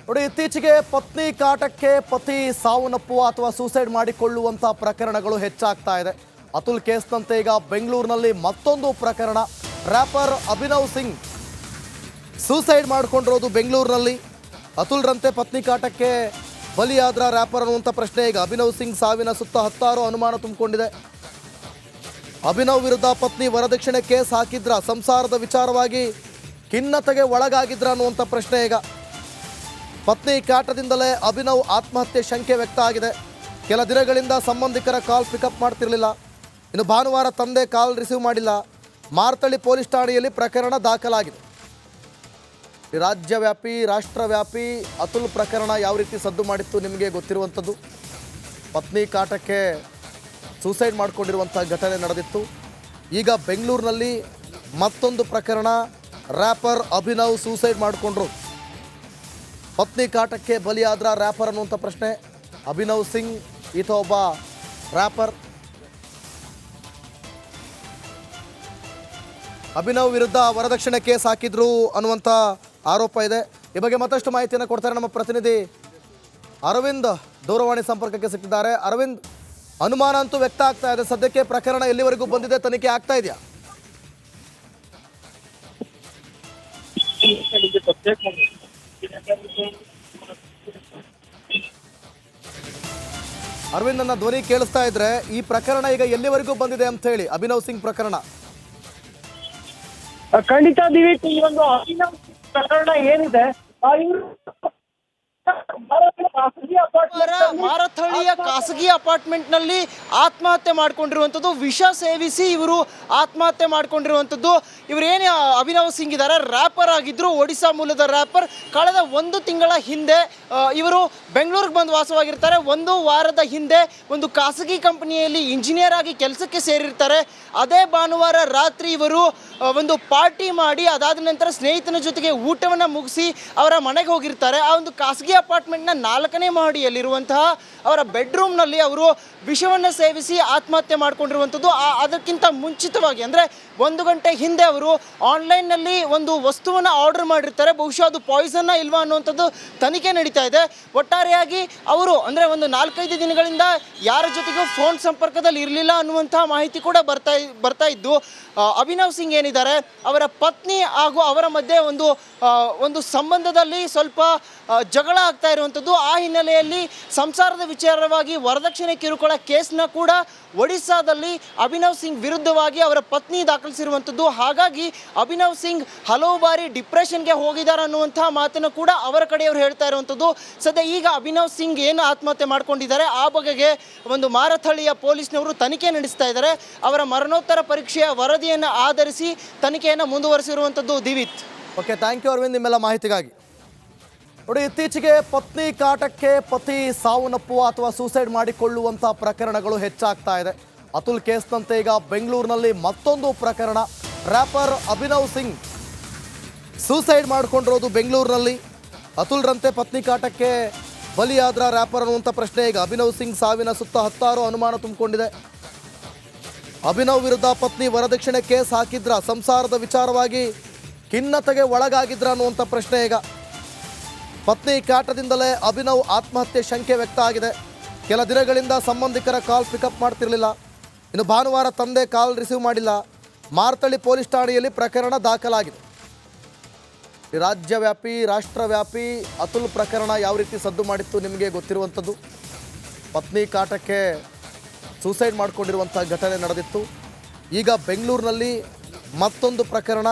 ನೋಡಿ, ಇತ್ತೀಚೆಗೆ ಪತ್ನಿ ಕಾಟಕ್ಕೆ ಪತಿ ಸಾವನ್ನಪ್ಪುವ ಅಥವಾ ಸೂಸೈಡ್ ಮಾಡಿಕೊಳ್ಳುವಂಥ ಪ್ರಕರಣಗಳು ಹೆಚ್ಚಾಗ್ತಾ ಇದೆ. ಅತುಲ್ ಕೇಸ್ನಂತೆ ಈಗ ಬೆಂಗಳೂರಿನಲ್ಲಿ ಮತ್ತೊಂದು ಪ್ರಕರಣ. ರ್ಯಾಪರ್ ಅಭಿನವ್ ಸಿಂಗ್ ಸೂಸೈಡ್ ಮಾಡಿಕೊಂಡಿರೋದು ಬೆಂಗಳೂರಿನಲ್ಲಿ. ಅತುಲ್ರಂತೆ ಪತ್ನಿ ಕಾಟಕ್ಕೆ ಬಲಿಯಾದ್ರ ರ್ಯಾಪರ್ ಅನ್ನುವಂಥ ಪ್ರಶ್ನೆ ಈಗ ಅಭಿನವ್ ಸಿಂಗ್ ಸಾವಿನ ಸುತ್ತ ಹತ್ತಾರು ಅನುಮಾನ ತುಂಬಿಕೊಂಡಿದೆ. ಅಭಿನವ್ ವಿರುದ್ಧ ಪತ್ನಿ ವರದಕ್ಷಿಣೆ ಕೇಸ್ ಹಾಕಿದ್ರ, ಸಂಸಾರದ ವಿಚಾರವಾಗಿ ಖಿನ್ನತೆಗೆ ಒಳಗಾಗಿದ್ರ ಅನ್ನುವಂಥ ಪ್ರಶ್ನೆ ಈಗ. ಪತ್ನಿ ಕಾಟದಿಂದಲೇ ಅಭಿನವ್ ಆತ್ಮಹತ್ಯೆ ಶಂಕೆ ವ್ಯಕ್ತ ಆಗಿದೆ. ಕೆಲ ದಿನಗಳಿಂದ ಸಂಬಂಧಿಕರ ಕಾಲ್ ಪಿಕಪ್ ಮಾಡ್ತಿರಲಿಲ್ಲ. ಇನ್ನು ಭಾನುವಾರ ತಂದೆ ಕಾಲ್ ರಿಸೀವ್ ಮಾಡಿಲ್ಲ. ಮಾರ್ತಳ್ಳಿ ಪೊಲೀಸ್ ಠಾಣೆಯಲ್ಲಿ ಪ್ರಕರಣ ದಾಖಲಾಗಿದೆ. ರಾಜ್ಯವ್ಯಾಪಿ ರಾಷ್ಟ್ರವ್ಯಾಪಿ ಅತುಲ್ ಪ್ರಕರಣ ಯಾವ ರೀತಿ ಸದ್ದು ಮಾಡಿತ್ತು ನಿಮಗೆ ಗೊತ್ತಿರುವಂಥದ್ದು. ಪತ್ನಿ ಕಾಟಕ್ಕೆ ಸೂಸೈಡ್ ಮಾಡಿಕೊಂಡಿರುವಂಥ ಘಟನೆ ನಡೆದಿತ್ತು. ಈಗ ಬೆಂಗಳೂರಿನಲ್ಲಿ ಮತ್ತೊಂದು ಪ್ರಕರಣ. ರ್ಯಾಪರ್ ಅಭಿನವ್ ಸೂಸೈಡ್ ಮಾಡಿಕೊಂಡ್ರು. ಪತ್ನಿ ಕಾಟಕ್ಕೆ ಬಲಿಯಾದ್ರ ರ್ಯಾಪರ್ ಅನ್ನುವಂಥ ಪ್ರಶ್ನೆ. ಅಭಿನವ್ ಸಿಂಗ್ ಈತ ಒಬ್ಬ ರ್ಯಾಪರ್. ಅಭಿನವ್ ವಿರುದ್ಧ ವರದಕ್ಷಿಣೆ ಕೇಸ್ ಹಾಕಿದ್ರು ಅನ್ನುವಂಥ ಆರೋಪ ಇದೆ. ಈ ಬಗ್ಗೆ ಮತ್ತಷ್ಟು ಮಾಹಿತಿಯನ್ನು ಕೊಡ್ತಾರೆ ನಮ್ಮ ಪ್ರತಿನಿಧಿ ಅರವಿಂದ್. ದೂರವಾಣಿ ಸಂಪರ್ಕಕ್ಕೆ ಸಿಕ್ಕಿದ್ದಾರೆ. ಅರವಿಂದ್, ಅನುಮಾನ ಅಂತೂ ವ್ಯಕ್ತ ಆಗ್ತಾ ಇದೆ. ಸದ್ಯಕ್ಕೆ ಪ್ರಕರಣ ಎಲ್ಲಿವರೆಗೂ ಬಂದಿದೆ, ತನಿಖೆ ಆಗ್ತಾ ಇದೆಯಾ? ಅರವಿಂದ್, ನನ್ನ ಧ್ವನಿ ಕೇಳಿಸ್ತಾ ಇದ್ರೆ ಈ ಪ್ರಕರಣ ಈಗ ಎಲ್ಲಿವರೆಗೂ ಬಂದಿದೆ ಅಂತ ಹೇಳಿ, ಅಭಿನವ್ ಸಿಂಗ್ ಪ್ರಕರಣ? ಖಂಡಿತ ದಿವೀತ್, ಈ ಒಂದು ಅಭಿನವ್ ಪ್ರಕರಣ ಏನಿದೆ ಮಾರಥಳ್ಳಿಯ ಖಾಸಗಿ ಅಪಾರ್ಟ್ಮೆಂಟ್ ನಲ್ಲಿ ಆತ್ಮಹತ್ಯೆ ಮಾಡ್ಕೊಂಡಿರುವಂಥದ್ದು, ವಿಷ ಸೇವಿಸಿ ಇವರು ಆತ್ಮಹತ್ಯೆ ಮಾಡ್ಕೊಂಡಿರುವಂಥದ್ದು. ಇವರೇನು ಅಭಿನವ್ ಸಿಂಗ್ ಇದ್ದಾರೆ, ರ್ಯಾಪರ್ ಆಗಿದ್ರು, ಒಡಿಶಾ ಮೂಲದ ರ್ಯಾಪರ್. ಕಳೆದ 1 ತಿಂಗಳ ಹಿಂದೆ ಇವರು ಬೆಂಗಳೂರಿಗೆ ಬಂದು ವಾಸವಾಗಿರ್ತಾರೆ. 1 ವಾರದ ಹಿಂದೆ ಒಂದು ಖಾಸಗಿ ಕಂಪನಿಯಲ್ಲಿ ಇಂಜಿನಿಯರ್ ಆಗಿ ಕೆಲಸಕ್ಕೆ ಸೇರಿರ್ತಾರೆ. ಅದೇ ಭಾನುವಾರ ರಾತ್ರಿ ಇವರು ಒಂದು ಪಾರ್ಟಿ ಮಾಡಿ ಅದಾದ ನಂತರ ಸ್ನೇಹಿತನ ಜೊತೆಗೆ ಊಟವನ್ನು ಮುಗಿಸಿ ಅವರ ಮನೆಗೆ ಹೋಗಿರ್ತಾರೆ. ಆ ಒಂದು ಖಾಸಗಿ ಅಪಾರ್ಟ್ಮೆಂಟ್ನ 4ನೇ ಮಹಡಿಯಲ್ಲಿರುವಂತಹ ಅವರ ಬೆಡ್ರೂಮ್ನಲ್ಲಿ ಅವರು ವಿಷವನ್ನು ಸೇವಿಸಿ ಆತ್ಮಹತ್ಯೆ ಮಾಡಿಕೊಂಡಿರುವಂಥದ್ದು. ಅದಕ್ಕಿಂತ ಮುಂಚಿತವಾಗಿ ಅಂದರೆ 1 ಗಂಟೆ ಹಿಂದೆ ಅವರು ಆನ್ಲೈನ್ನಲ್ಲಿ ಒಂದು ವಸ್ತುವನ್ನು ಆರ್ಡರ್ ಮಾಡಿರ್ತಾರೆ. ಬಹುಶಃ ಅದು ಪಾಯ್ಸನ್ನ ಇಲ್ವಾ ಅನ್ನುವಂಥದ್ದು ತನಿಖೆ ನಡೀತಾ ಇದೆ. ಒಟ್ಟಾರೆಯಾಗಿ ಅವರು ಅಂದರೆ ಒಂದು 4-5 ದಿನಗಳಿಂದ ಯಾರ ಜೊತೆಗೂ ಫೋನ್ ಸಂಪರ್ಕದಲ್ಲಿ ಇರಲಿಲ್ಲ ಅನ್ನುವಂತಹ ಮಾಹಿತಿ ಕೂಡ ಬರ್ತಾ ಇದ್ದು, ಅಭಿನವ್ ಸಿಂಗ್ ಏನಿದ್ದಾರೆ ಅವರ ಪತ್ನಿ ಹಾಗೂ ಅವರ ಮಧ್ಯೆ ಒಂದು ಸಂಬಂಧದಲ್ಲಿ ಸ್ವಲ್ಪ ಜಗಳ ಆಗ್ತಾ ಇರುವಂಥದ್ದು. ಆ ಹಿನ್ನೆಲೆಯಲ್ಲಿ ಸಂಸಾರದ ವಿಚಾರವಾಗಿ ವರದಕ್ಷಿಣೆ ಕಿರುಕುಳ ಕೇಸ್ನ ಕೂಡ ಒಡಿಸ್ಸಾದಲ್ಲಿ ಅಭಿನವ್ ಸಿಂಗ್ ವಿರುದ್ಧವಾಗಿ ಅವರ ಪತ್ನಿ ದಾಖಲಿಸಿರುವಂಥದ್ದು. ಹಾಗಾಗಿ ಅಭಿನವ್ ಸಿಂಗ್ ಹಲವು ಬಾರಿ ಡಿಪ್ರೆಷನ್ಗೆ ಹೋಗಿದ್ದಾರೆ ಅನ್ನುವಂತಹ ಮಾತನ್ನು ಕೂಡ ಅವರ ಕಡೆಯವರು ಹೇಳ್ತಾ ಇರುವಂಥದ್ದು. ಸದ್ಯ ಈಗ ಅಭಿನವ್ ಸಿಂಗ್ ಏನು ಆತ್ಮಹತ್ಯೆ ಮಾಡ್ಕೊಂಡಿದ್ದಾರೆ ಆ ಬಗೆಗೆ ಒಂದು ಮಾರಥಳ್ಳಿಯ ಪೊಲೀಸ್ನವರು ತನಿಖೆ ನಡೆಸ್ತಾ ಇದ್ದಾರೆ. ಅವರ ಮರಣೋತ್ತರ ಪರೀಕ್ಷೆಯ ವರದಿಯನ್ನು ಆಧರಿಸಿ ತನಿಖೆಯನ್ನು ಮುಂದುವರಿಸಿರುವಂಥದ್ದು. ದಿವಿತ್. ಓಕೆ, ಥ್ಯಾಂಕ್ ಯು ಅರವಿಂದ್ ನಿಮ್ಮೆಲ್ಲ ಮಾಹಿತಿಗಾಗಿ. ನೋಡಿ, ಇತ್ತೀಚೆಗೆ ಪತ್ನಿ ಕಾಟಕ್ಕೆ ಪತಿ ಸಾವನ್ನಪ್ಪುವ ಅಥವಾ ಸೂಸೈಡ್ ಮಾಡಿಕೊಳ್ಳುವಂಥ ಪ್ರಕರಣಗಳು ಹೆಚ್ಚಾಗ್ತಾ ಇದೆ. ಅತುಲ್ ಕೇಸ್ನಂತೆ ಈಗ ಬೆಂಗಳೂರಿನಲ್ಲಿ ಮತ್ತೊಂದು ಪ್ರಕರಣ. ರ್ಯಾಪರ್ ಅಭಿನವ್ ಸಿಂಗ್ ಸೂಸೈಡ್ ಮಾಡಿಕೊಂಡಿರೋದು ಬೆಂಗಳೂರಿನಲ್ಲಿ. ಅತುಲ್ರಂತೆ ಪತ್ನಿ ಕಾಟಕ್ಕೆ ಬಲಿಯಾದ್ರ ರ್ಯಾಪರ್ ಅನ್ನುವಂಥ ಪ್ರಶ್ನೆ ಈಗ ಅಭಿನವ್ ಸಿಂಗ್ ಸಾವಿನ ಸುತ್ತ ಹತ್ತಾರು ಅನುಮಾನ ತುಂಬಿಕೊಂಡಿದೆ. ಅಭಿನವ್ ವಿರುದ್ಧ ಪತ್ನಿ ವರದಕ್ಷಿಣೆ ಕೇಸ್ ಹಾಕಿದ್ರ, ಸಂಸಾರದ ವಿಚಾರವಾಗಿ ಖಿನ್ನತೆಗೆ ಒಳಗಾಗಿದ್ರ ಅನ್ನುವಂಥ ಪ್ರಶ್ನೆ ಈಗ. ಪತ್ನಿ ಕಾಟದಿಂದಲೇ ಅಭಿನವ್ ಆತ್ಮಹತ್ಯೆ ಶಂಕೆ ವ್ಯಕ್ತ ಆಗಿದೆ. ಕೆಲ ದಿನಗಳಿಂದ ಸಂಬಂಧಿಕರ ಕಾಲ್ ಪಿಕಪ್ ಮಾಡ್ತಿರಲಿಲ್ಲ. ಇನ್ನು ಭಾನುವಾರ ತಂದೆ ಕಾಲ್ ರಿಸೀವ್ ಮಾಡಿಲ್ಲ. ಮಾರ್ತಳ್ಳಿ ಪೊಲೀಸ್ ಠಾಣೆಯಲ್ಲಿ ಪ್ರಕರಣ ದಾಖಲಾಗಿದೆ. ರಾಜ್ಯವ್ಯಾಪಿ ರಾಷ್ಟ್ರವ್ಯಾಪಿ ಅತುಲ್ ಪ್ರಕರಣ ಯಾವ ರೀತಿ ಸದ್ದು ಮಾಡಿತ್ತು ನಿಮಗೆ ಗೊತ್ತಿರುವಂಥದ್ದು. ಪತ್ನಿ ಕಾಟಕ್ಕೆ ಸೂಸೈಡ್ ಮಾಡಿಕೊಂಡಿರುವಂಥ ಘಟನೆ ನಡೆದಿತ್ತು. ಈಗ ಬೆಂಗಳೂರಿನಲ್ಲಿ ಮತ್ತೊಂದು ಪ್ರಕರಣ.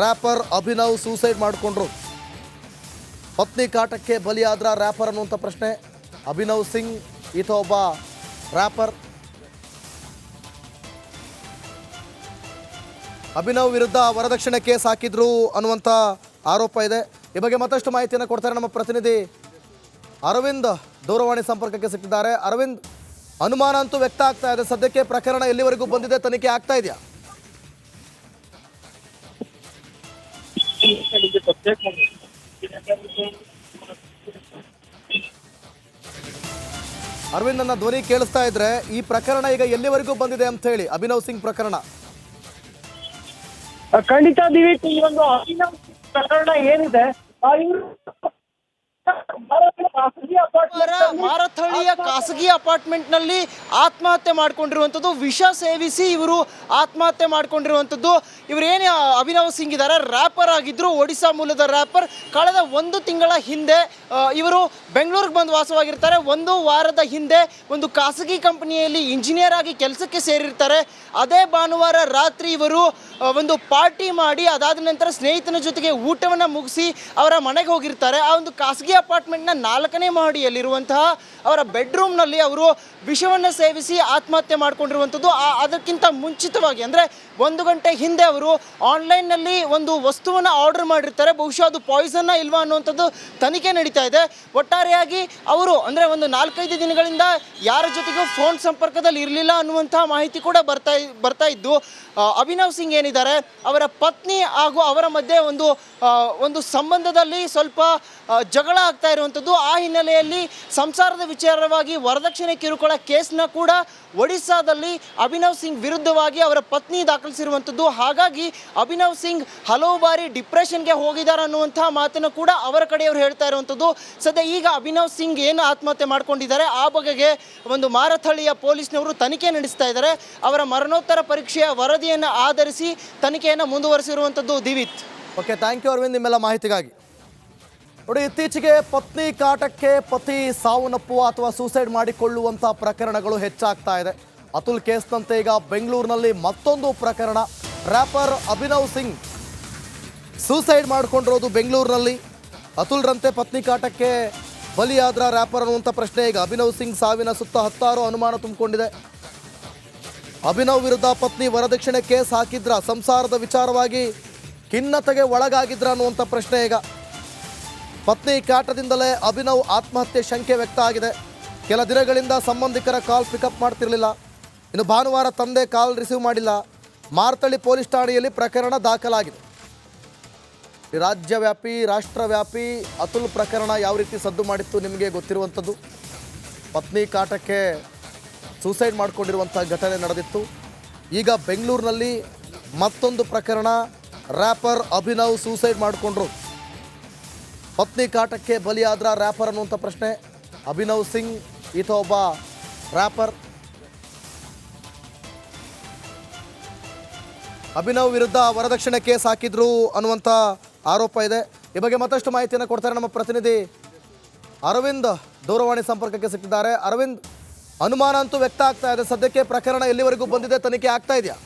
ರ್ಯಾಪರ್ ಅಭಿನವ್ ಸೂಸೈಡ್ ಮಾಡಿಕೊಂಡ್ರು. ಪತ್ನಿ ಕಾಟಕ್ಕೆ ಬಲಿಯಾದ್ರ ರ್ಯಾಪರ್ ಅನ್ನುವಂಥ ಪ್ರಶ್ನೆ. ಅಭಿನವ್ ಸಿಂಗ್ ಈತ ಒಬ್ಬ ರ್ಯಾಪರ್. ಅಭಿನವ್ ವಿರುದ್ಧ ವರದಕ್ಷಿಣೆ ಕೇಸ್ ಹಾಕಿದ್ರು ಅನ್ನುವಂಥ ಆರೋಪ ಇದೆ. ಈ ಬಗ್ಗೆ ಮತ್ತಷ್ಟು ಮಾಹಿತಿಯನ್ನು ಕೊಡ್ತಾರೆ ನಮ್ಮ ಪ್ರತಿನಿಧಿ ಅರವಿಂದ್. ದೂರವಾಣಿ ಸಂಪರ್ಕಕ್ಕೆ ಸಿಕ್ಕಿದ್ದಾರೆ. ಅರವಿಂದ್, ಅನುಮಾನ ಅಂತೂ ವ್ಯಕ್ತ ಆಗ್ತಾ ಇದೆ. ಸದ್ಯಕ್ಕೆ ಪ್ರಕರಣ ಎಲ್ಲಿವರೆಗೂ ಬಂದಿದೆ, ತನಿಖೆ ಆಗ್ತಾ ಇದೆಯಾ? ಅರವಿಂದ್, ನನ್ನ ಧ್ವನಿ ಕೇಳಿಸ್ತಾ ಇದ್ರೆ ಈ ಪ್ರಕರಣ ಈಗ ಎಲ್ಲಿವರೆಗೂ ಬಂದಿದೆ ಅಂತ ಹೇಳಿ, ಅಭಿನವ್ ಸಿಂಗ್ ಪ್ರಕರಣ? ಖಂಡಿತ ದಿವೀತ್, ಈ ಒಂದು ಅಭಿನವ್ ಪ್ರಕರಣ ಏನಿದೆ ಖಾಸಗಿ ಅಪಾರ್ಟ್ಮೆಂಟ್ ಮಾರಥಳ್ಳಿಯ ಖಾಸಗಿ ಅಪಾರ್ಟ್ಮೆಂಟ್ನಲ್ಲಿ ಆತ್ಮಹತ್ಯೆ ಮಾಡ್ಕೊಂಡಿರುವಂಥದ್ದು. ವಿಷ ಸೇವಿಸಿ ಇವರು ಆತ್ಮಹತ್ಯೆ ಮಾಡ್ಕೊಂಡಿರುವಂಥದ್ದು. ಇವರೇನು ಅಭಿನವ್ ಸಿಂಗ್ ಇದ್ದಾರೆ, ರ್ಯಾಪರ್ ಆಗಿದ್ರು, ಒಡಿಶಾ ಮೂಲದ ರ್ಯಾಪರ್. ಕಳೆದ 1 ತಿಂಗಳ ಹಿಂದೆ ಇವರು ಬೆಂಗಳೂರಿಗೆ ಬಂದು ವಾಸವಾಗಿರ್ತಾರೆ. 1 ವಾರದ ಹಿಂದೆ ಒಂದು ಖಾಸಗಿ ಕಂಪನಿಯಲ್ಲಿ ಇಂಜಿನಿಯರ್ ಆಗಿ ಕೆಲಸಕ್ಕೆ ಸೇರಿರ್ತಾರೆ. ಅದೇ ಭಾನುವಾರ ರಾತ್ರಿ ಇವರು ಒಂದು ಪಾರ್ಟಿ ಮಾಡಿ ಅದಾದ ನಂತರ ಸ್ನೇಹಿತನ ಜೊತೆಗೆ ಊಟವನ್ನು ಮುಗಿಸಿ ಅವರ ಮನೆಗೆ ಹೋಗಿರ್ತಾರೆ. ಆ ಒಂದು ಖಾಸಗಿ ಅಪಾರ್ಟ್ಮೆಂಟ್ನ 4ನೇ ಮಹಡಿಯಲ್ಲಿರುವಂತಹ ಅವರ ಬೆಡ್ರೂಮ್ನಲ್ಲಿ ಅವರು ವಿಷವನ್ನು ಸೇವಿಸಿ ಆತ್ಮಹತ್ಯೆ ಮಾಡ್ಕೊಂಡಿರುವಂಥದ್ದು. ಅದಕ್ಕಿಂತ ಮುಂಚಿತವಾಗಿ ಅಂದರೆ 1 ಗಂಟೆ ಹಿಂದೆ ಅವರು ಆನ್ಲೈನ್ನಲ್ಲಿ ಒಂದು ವಸ್ತುವನ್ನು ಆರ್ಡರ್ ಮಾಡಿರ್ತಾರೆ. ಬಹುಶಃ ಅದು ಪಾಯ್ಸನ್ನ ಇಲ್ವಾ ಅನ್ನುವಂಥದ್ದು ತನಿಖೆ ನಡೀತಾ ಇದೆ. ಒಟ್ಟಾರೆಯಾಗಿ ಅವರು ಅಂದರೆ ಒಂದು 4-5 ದಿನಗಳಿಂದ ಯಾರ ಜೊತೆಗೂ ಫೋನ್ ಸಂಪರ್ಕದಲ್ಲಿ ಇರಲಿಲ್ಲ ಅನ್ನುವಂತಹ ಮಾಹಿತಿ ಕೂಡ ಬರ್ತಾ ಇದ್ದು, ಅಭಿನವ್ ಸಿಂಗ್ ಏನಿದ್ದಾರೆ ಅವರ ಪತ್ನಿ ಹಾಗೂ ಅವರ ಮಧ್ಯೆ ಒಂದು ಸಂಬಂಧದಲ್ಲಿ ಸ್ವಲ್ಪ ಜಗಳ ಆಗ್ತಾ ಇರುವಂಥದ್ದು. ಆ ಹಿನ್ನೆಲೆಯಲ್ಲಿ ಸಂಸಾರದ ವಿಚಾರವಾಗಿ ವರದಕ್ಷಿಣೆ ಕಿರುಕುಳ ಕೇಸ್ನ ಕೂಡ ಒಡಿಸ್ಸಾದಲ್ಲಿ ಅಭಿನವ್ ಸಿಂಗ್ ವಿರುದ್ಧವಾಗಿ ಅವರ ಪತ್ನಿ ದಾಖಲಿಸಿರುವಂಥದ್ದು. ಹಾಗಾಗಿ ಅಭಿನವ್ ಸಿಂಗ್ ಹಲವು ಬಾರಿ ಡಿಪ್ರೆಷನ್ಗೆ ಹೋಗಿದ್ದಾರೆ ಅನ್ನುವಂತಹ ಮಾತನ್ನು ಕೂಡ ಅವರ ಕಡೆಯವರು ಹೇಳ್ತಾ ಇರುವಂಥದ್ದು. ಸದ್ಯ ಈಗ ಅಭಿನವ್ ಸಿಂಗ್ ಏನು ಆತ್ಮಹತ್ಯೆ ಮಾಡ್ಕೊಂಡಿದ್ದಾರೆ ಆ ಬಗೆಗೆ ಒಂದು ಮಾರಥಳ್ಳಿಯ ಪೊಲೀಸ್ನವರು ತನಿಖೆ ನಡೆಸ್ತಾ ಇದ್ದಾರೆ. ಅವರ ಮರಣೋತ್ತರ ಪರೀಕ್ಷೆಯ ವರದಿಯನ್ನು ಆಧರಿಸಿ ತನಿಖೆಯನ್ನು ಮುಂದುವರಿಸಿರುವಂಥದ್ದು. ದಿವಿತ್. ಓಕೆ, ಥ್ಯಾಂಕ್ ಯು ಅರವಿಂದ್ ನಿಮ್ಮೆಲ್ಲ ಮಾಹಿತಿಗಾಗಿ. ನೋಡಿ, ಇತ್ತೀಚೆಗೆ ಪತ್ನಿ ಕಾಟಕ್ಕೆ ಪತಿ ಸಾವನ್ನಪ್ಪುವ ಅಥವಾ ಸೂಸೈಡ್ ಮಾಡಿಕೊಳ್ಳುವಂಥ ಪ್ರಕರಣಗಳು ಹೆಚ್ಚಾಗ್ತಾ ಇದೆ. ಅತುಲ್ ಕೇಸ್ನಂತೆ ಈಗ ಬೆಂಗಳೂರಿನಲ್ಲಿ ಮತ್ತೊಂದು ಪ್ರಕರಣ. ರ್ಯಾಪರ್ ಅಭಿನವ್ ಸಿಂಗ್ ಸೂಸೈಡ್ ಮಾಡಿಕೊಂಡಿರೋದು ಬೆಂಗಳೂರಿನಲ್ಲಿ. ಅತುಲ್ರಂತೆ ಪತ್ನಿ ಕಾಟಕ್ಕೆ ಬಲಿಯಾದ್ರ ರ್ಯಾಪರ್ ಅನ್ನುವಂಥ ಪ್ರಶ್ನೆ ಈಗ ಅಭಿನವ್ ಸಿಂಗ್ ಸಾವಿನ ಸುತ್ತ ಹತ್ತಾರು ಅನುಮಾನ ತುಂಬಿಕೊಂಡಿದೆ. ಅಭಿನವ್ ವಿರುದ್ಧ ಪತ್ನಿ ವರದಕ್ಷಿಣೆ ಕೇಸ್ ಹಾಕಿದ್ರ, ಸಂಸಾರದ ವಿಚಾರವಾಗಿ ಖಿನ್ನತೆಗೆ ಒಳಗಾಗಿದ್ರ ಅನ್ನುವಂಥ ಪ್ರಶ್ನೆ ಈಗ. ಪತ್ನಿ ಕಾಟದಿಂದಲೇ ಅಭಿನವ್ ಆತ್ಮಹತ್ಯೆ ಶಂಕೆ ವ್ಯಕ್ತ ಆಗಿದೆ. ಕೆಲ ದಿನಗಳಿಂದ ಸಂಬಂಧಿಕರ ಕಾಲ್ ಪಿಕಪ್ ಮಾಡ್ತಿರಲಿಲ್ಲ. ಇನ್ನು ಭಾನುವಾರ ತಂದೆ ಕಾಲ್ ರಿಸೀವ್ ಮಾಡಿಲ್ಲ. ಮಾರತಳ್ಳಿ ಪೊಲೀಸ್ ಠಾಣೆಯಲ್ಲಿ ಪ್ರಕರಣ ದಾಖಲಾಗಿದೆ. ರಾಜ್ಯವ್ಯಾಪಿ ರಾಷ್ಟ್ರವ್ಯಾಪಿ ಅತುಲ್ ಪ್ರಕರಣ ಯಾವ ರೀತಿ ಸದ್ದು ಮಾಡಿತ್ತು ನಿಮಗೆ ಗೊತ್ತಿರುವಂಥದ್ದು. ಪತ್ನಿ ಕಾಟಕ್ಕೆ ಸೂಸೈಡ್ ಮಾಡಿಕೊಂಡಿರುವಂಥ ಘಟನೆ ನಡೆದಿತ್ತು. ಈಗ ಬೆಂಗಳೂರಿನಲ್ಲಿ ಮತ್ತೊಂದು ಪ್ರಕರಣ. ರ್ಯಾಪರ್ ಅಭಿನವ್ ಸೂಸೈಡ್ ಮಾಡಿಕೊಂಡ್ರು. ಪತ್ನಿ ಕಾಟಕ್ಕೆ ಬಲಿಯಾದ್ರ ರ್ಯಾಪರ್ ಅನ್ನುವಂಥ ಪ್ರಶ್ನೆ. ಅಭಿನವ್ ಸಿಂಗ್ ಈತ ಒಬ್ಬ ರ್ಯಾಪರ್. ಅಭಿನವ್ ವಿರುದ್ಧ ವರದಕ್ಷಿಣೆ ಕೇಸ್ ಹಾಕಿದ್ರು ಅನ್ನುವಂಥ ಆರೋಪ ಇದೆ. ಈ ಬಗ್ಗೆ ಮತ್ತಷ್ಟು ಮಾಹಿತಿಯನ್ನು ಕೊಡ್ತಾರೆ ನಮ್ಮ ಪ್ರತಿನಿಧಿ ಅರವಿಂದ್. ದೂರವಾಣಿ ಸಂಪರ್ಕಕ್ಕೆ ಸಿಕ್ಕಿದ್ದಾರೆ. ಅರವಿಂದ್, ಅನುಮಾನ ಅಂತೂ ವ್ಯಕ್ತ ಆಗ್ತಾ ಇದೆ. ಸದ್ಯಕ್ಕೆ ಪ್ರಕರಣ ಎಲ್ಲಿವರೆಗೂ ಬಂದಿದೆ, ತನಿಖೆ ಆಗ್ತಾ ಇದೆಯಾ?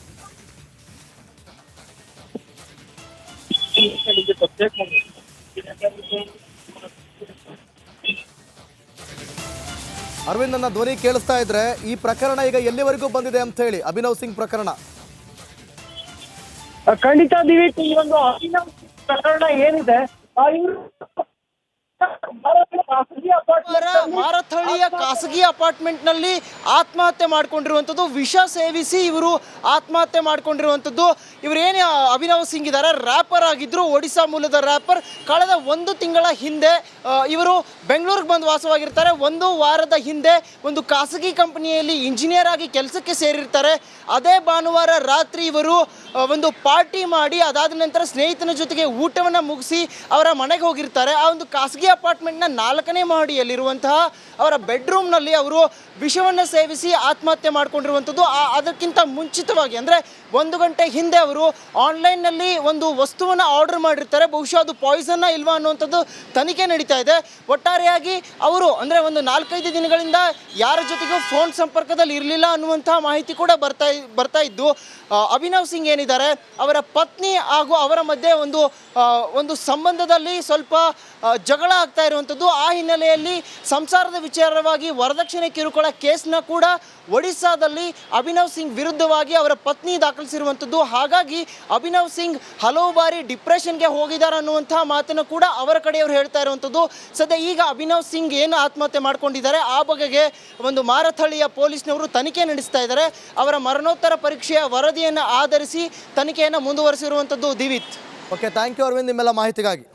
ಅರವಿಂದ್, ನನ್ನ ಧ್ವನಿ ಕೇಳಿಸ್ತಾ ಇದ್ರೆ ಈ ಪ್ರಕರಣ ಈಗ ಎಲ್ಲಿವರೆಗೂ ಬಂದಿದೆ ಅಂತ ಹೇಳಿ, ಅಭಿನವ್ ಸಿಂಗ್ ಪ್ರಕರಣ? ಖಂಡಿತ ದಿವಿತ್, ಈ ಒಂದು ಅಭಿನವ್ ಪ್ರಕರಣ ಏನಿದೆ ಮಾರಥಳ್ಳಿಯ ಖಾಸಗಿ ಅಪಾರ್ಟ್ಮೆಂಟ್ನಲ್ಲಿ ಆತ್ಮಹತ್ಯೆ ಮಾಡ್ಕೊಂಡಿರುವಂಥದ್ದು. ವಿಷ ಸೇವಿಸಿ ಇವರು ಆತ್ಮಹತ್ಯೆ ಮಾಡ್ಕೊಂಡಿರುವಂಥದ್ದು. ಇವರೇನು ಅಭಿನವ್ ಸಿಂಗ್ ಇದ್ದಾರೆ, ರ್ಯಾಪರ್ ಆಗಿದ್ರು, ಒಡಿಶಾ ಮೂಲದ ರ್ಯಾಪರ್. ಕಳೆದ 1 ತಿಂಗಳ ಹಿಂದೆ ಇವರು ಬೆಂಗಳೂರಿಗೆ ಬಂದು ವಾಸವಾಗಿರ್ತಾರೆ. 1 ವಾರದ ಹಿಂದೆ ಒಂದು ಖಾಸಗಿ ಕಂಪನಿಯಲ್ಲಿ ಇಂಜಿನಿಯರ್ ಆಗಿ ಕೆಲಸಕ್ಕೆ ಸೇರಿರ್ತಾರೆ. ಅದೇ ಭಾನುವಾರ ರಾತ್ರಿ ಇವರು ಒಂದು ಪಾರ್ಟಿ ಮಾಡಿ ಅದಾದ ನಂತರ ಸ್ನೇಹಿತನ ಜೊತೆಗೆ ಊಟವನ್ನು ಮುಗಿಸಿ ಅವರ ಮನೆಗೆ ಹೋಗಿರ್ತಾರೆ. ಆ ಒಂದು ಖಾಸಗಿ ಅಪಾರ್ಟ್ಮೆಂಟ್ನ 4ನೇ ಮಹಡಿಯಲ್ಲಿರುವಂತಹ ಅವರ ಬೆಡ್ರೂಮ್ನಲ್ಲಿ ಅವರು ವಿಷವನ್ನು ಸೇವಿಸಿ ಆತ್ಮಹತ್ಯೆ ಮಾಡ್ಕೊಂಡಿರುವಂಥದ್ದು. ಅದಕ್ಕಿಂತ ಮುಂಚಿತವಾಗಿ ಅಂದರೆ 1 ಗಂಟೆ ಹಿಂದೆ ಅವರು ಆನ್ಲೈನ್ನಲ್ಲಿ ಒಂದು ವಸ್ತುವನ್ನು ಆರ್ಡರ್ ಮಾಡಿರ್ತಾರೆ. ಬಹುಶಃ ಅದು ಪಾಯ್ಸನ್ನ ಇಲ್ವಾ ಅನ್ನುವಂಥದ್ದು ತನಿಖೆ ನಡೀತಾ ಇದೆ. ಒಟ್ಟಾರೆಯಾಗಿ ಅವರು ಅಂದರೆ ಒಂದು 4-5 ದಿನಗಳಿಂದ ಯಾರ ಜೊತೆಗೂ ಫೋನ್ ಸಂಪರ್ಕದಲ್ಲಿ ಇರಲಿಲ್ಲ ಅನ್ನುವಂತಹ ಮಾಹಿತಿ ಕೂಡ ಬರ್ತಾ ಇದ್ದು, ಅಭಿನವ್ ಸಿಂಗ್ ಏನಿದ್ದಾರೆ ಅವರ ಪತ್ನಿ ಹಾಗೂ ಅವರ ಮಧ್ಯೆ ಒಂದು ಸಂಬಂಧದಲ್ಲಿ ಸ್ವಲ್ಪ ಜಗಳ ಆಗ್ತಾ ಇರುವಂಥದ್ದು. ಆ ಹಿನ್ನೆಲೆಯಲ್ಲಿ ಸಂಸಾರದ ವಿಚಾರವಾಗಿ ವರದಕ್ಷಿಣೆ ಕಿರುಕುಳ ಕೇಸ್ನ ಕೂಡ ಒಡಿಸ್ಸಾದಲ್ಲಿ ಅಭಿನವ್ ಸಿಂಗ್ ವಿರುದ್ಧವಾಗಿ ಅವರ ಪತ್ನಿ ದಾಖಲಿಸಿರುವಂಥದ್ದು. ಹಾಗಾಗಿ ಅಭಿನವ್ ಸಿಂಗ್ ಹಲವು ಬಾರಿ ಡಿಪ್ರೆಷನ್ಗೆ ಹೋಗಿದ್ದಾರೆ ಅನ್ನುವಂತಹ ಮಾತನ್ನು ಕೂಡ ಅವರ ಕಡೆಯವರು ಹೇಳ್ತಾ ಇರುವಂಥದ್ದು. ಸದ್ಯ ಈಗ ಅಭಿನವ್ ಸಿಂಗ್ ಏನು ಆತ್ಮಹತ್ಯೆ ಮಾಡ್ಕೊಂಡಿದ್ದಾರೆ ಆ ಬಗೆಗೆ ಒಂದು ಮಾರಥಳ್ಳಿಯ ಪೊಲೀಸ್ನವರು ತನಿಖೆ ನಡೆಸ್ತಾ ಇದ್ದಾರೆ. ಅವರ ಮರಣೋತ್ತರ ಪರೀಕ್ಷೆಯ ವರದಿಯನ್ನು ಆಧರಿಸಿ ತನಿಖೆಯನ್ನು ಮುಂದುವರಿಸಿರುವಂಥದ್ದು. ದಿವಿತ್. ಓಕೆ, ಥ್ಯಾಂಕ್ ಯು ಅರವಿಂದ್ ನಿಮ್ಮೆಲ್ಲ ಮಾಹಿತಿಗಾಗಿ.